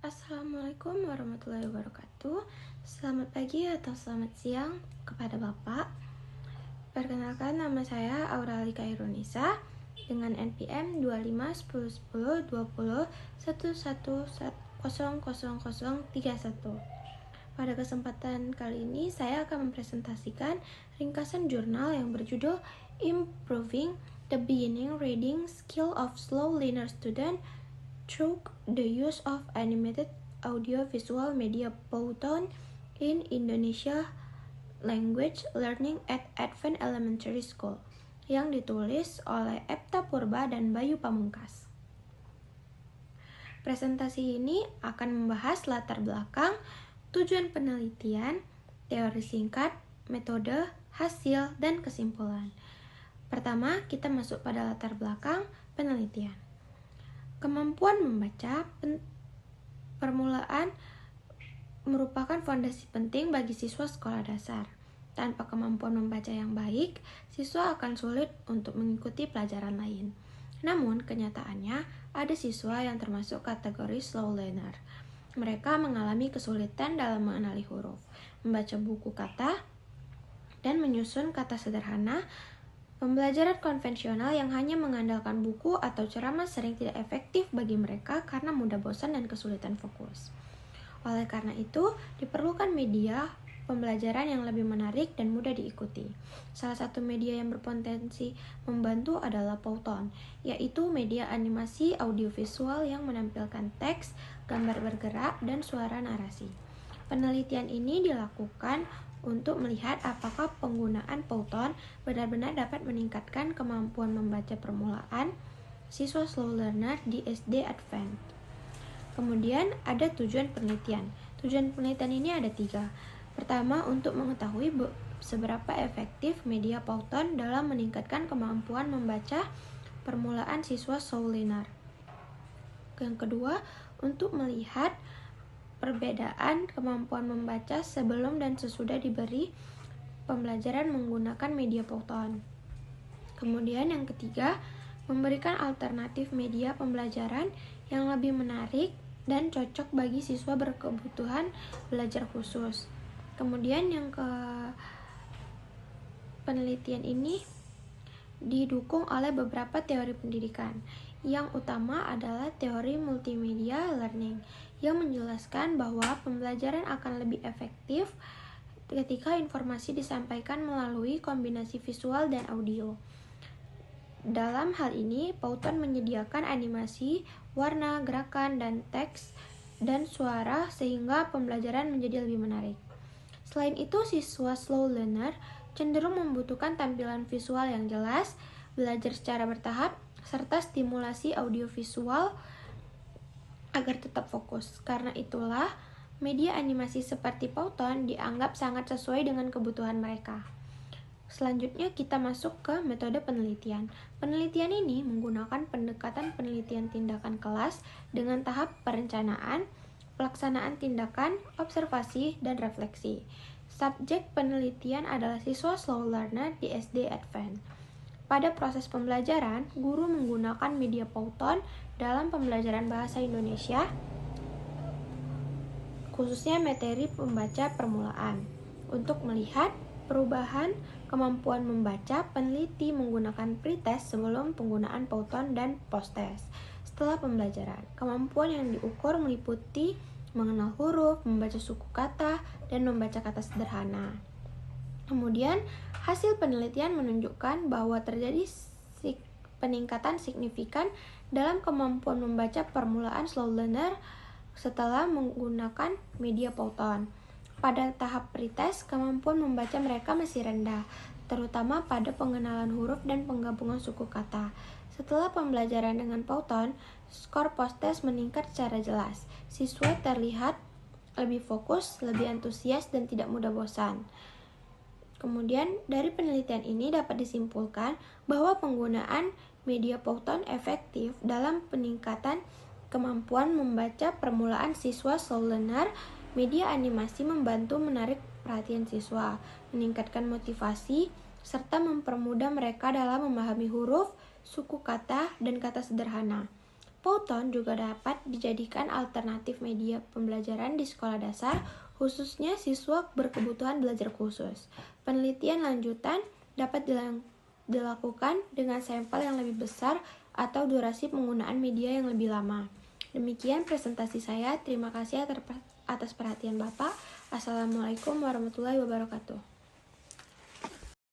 Assalamualaikum warahmatullahi wabarakatuh. Selamat pagi atau selamat siang kepada Bapak. Perkenalkan, nama saya Auralika Irunisa dengan NPM 2510102011000031. Pada kesempatan kali ini saya akan mempresentasikan ringkasan jurnal yang berjudul Improving the Beginning Reading Skill of Slow Learner Student through the use of animated audio-visual media Powtoon in Indonesia Language Learning at Advent Elementary School, yang ditulis oleh Epta Purba dan Bayu Pamungkas. Presentasi ini akan membahas latar belakang, tujuan penelitian, teori singkat, metode, hasil, dan kesimpulan. Pertama, kita masuk pada latar belakang penelitian. Kemampuan membaca permulaan merupakan fondasi penting bagi siswa sekolah dasar. Tanpa kemampuan membaca yang baik, siswa akan sulit untuk mengikuti pelajaran lain. Namun, kenyataannya ada siswa yang termasuk kategori slow learner. Mereka mengalami kesulitan dalam mengenali huruf, membaca buku kata, dan menyusun kata sederhana. Pembelajaran konvensional yang hanya mengandalkan buku atau ceramah sering tidak efektif bagi mereka karena mudah bosan dan kesulitan fokus. Oleh karena itu, diperlukan media pembelajaran yang lebih menarik dan mudah diikuti. Salah satu media yang berpotensi membantu adalah Powtoon, yaitu media animasi audiovisual yang menampilkan teks, gambar bergerak, dan suara narasi. Penelitian ini dilakukan untuk melihat apakah penggunaan Powtoon benar-benar dapat meningkatkan kemampuan membaca permulaan siswa slow learner di SD Advent. Kemudian ada tujuan penelitian. Tujuan penelitian ini ada 3. Pertama, untuk mengetahui seberapa efektif media Powtoon dalam meningkatkan kemampuan membaca permulaan siswa slow learner. Yang kedua, untuk melihat perbedaan kemampuan membaca sebelum dan sesudah diberi pembelajaran menggunakan media Powtoon. Kemudian yang ketiga, memberikan alternatif media pembelajaran yang lebih menarik dan cocok bagi siswa berkebutuhan belajar khusus. Kemudian yang penelitian ini didukung oleh beberapa teori pendidikan. Yang utama adalah teori multimedia learning, yang menjelaskan bahwa pembelajaran akan lebih efektif ketika informasi disampaikan melalui kombinasi visual dan audio. Dalam hal ini, Powtoon menyediakan animasi, warna, gerakan, dan teks, dan suara sehingga pembelajaran menjadi lebih menarik. Selain itu, siswa slow learner cenderung membutuhkan tampilan visual yang jelas, belajar secara bertahap, serta stimulasi audiovisual agar tetap fokus. Karena itulah, media animasi seperti Powtoon dianggap sangat sesuai dengan kebutuhan mereka. Selanjutnya kita masuk ke metode penelitian. Penelitian ini menggunakan pendekatan penelitian tindakan kelas dengan tahap perencanaan, pelaksanaan tindakan, observasi, dan refleksi. Subjek penelitian adalah siswa slow learner di SD Advent. Pada proses pembelajaran, guru menggunakan media Powtoon dalam pembelajaran bahasa Indonesia, khususnya materi pembaca permulaan. Untuk melihat perubahan kemampuan membaca, peneliti menggunakan pretest sebelum penggunaan Powtoon dan posttest. Setelah pembelajaran, kemampuan yang diukur meliputi mengenal huruf, membaca suku kata, dan membaca kata sederhana. Kemudian, hasil penelitian menunjukkan bahwa terjadi peningkatan signifikan dalam kemampuan membaca permulaan slow learner setelah menggunakan media Powtoon. Pada tahap pretest, kemampuan membaca mereka masih rendah, terutama pada pengenalan huruf dan penggabungan suku kata. Setelah pembelajaran dengan Powtoon, skor posttest meningkat secara jelas. Siswa terlihat lebih fokus, lebih antusias, dan tidak mudah bosan. Kemudian, dari penelitian ini dapat disimpulkan bahwa penggunaan media Powtoon efektif dalam peningkatan kemampuan membaca permulaan siswa slow learner. Media animasi membantu menarik perhatian siswa, meningkatkan motivasi, serta mempermudah mereka dalam memahami huruf, suku kata, dan kata sederhana. Pouton juga dapat dijadikan alternatif media pembelajaran di sekolah dasar, khususnya siswa berkebutuhan belajar khusus. Penelitian lanjutan dapat dilakukan dengan sampel yang lebih besar atau durasi penggunaan media yang lebih lama. Demikian presentasi saya. Terima kasih atas perhatian Bapak. Assalamualaikum warahmatullahi wabarakatuh.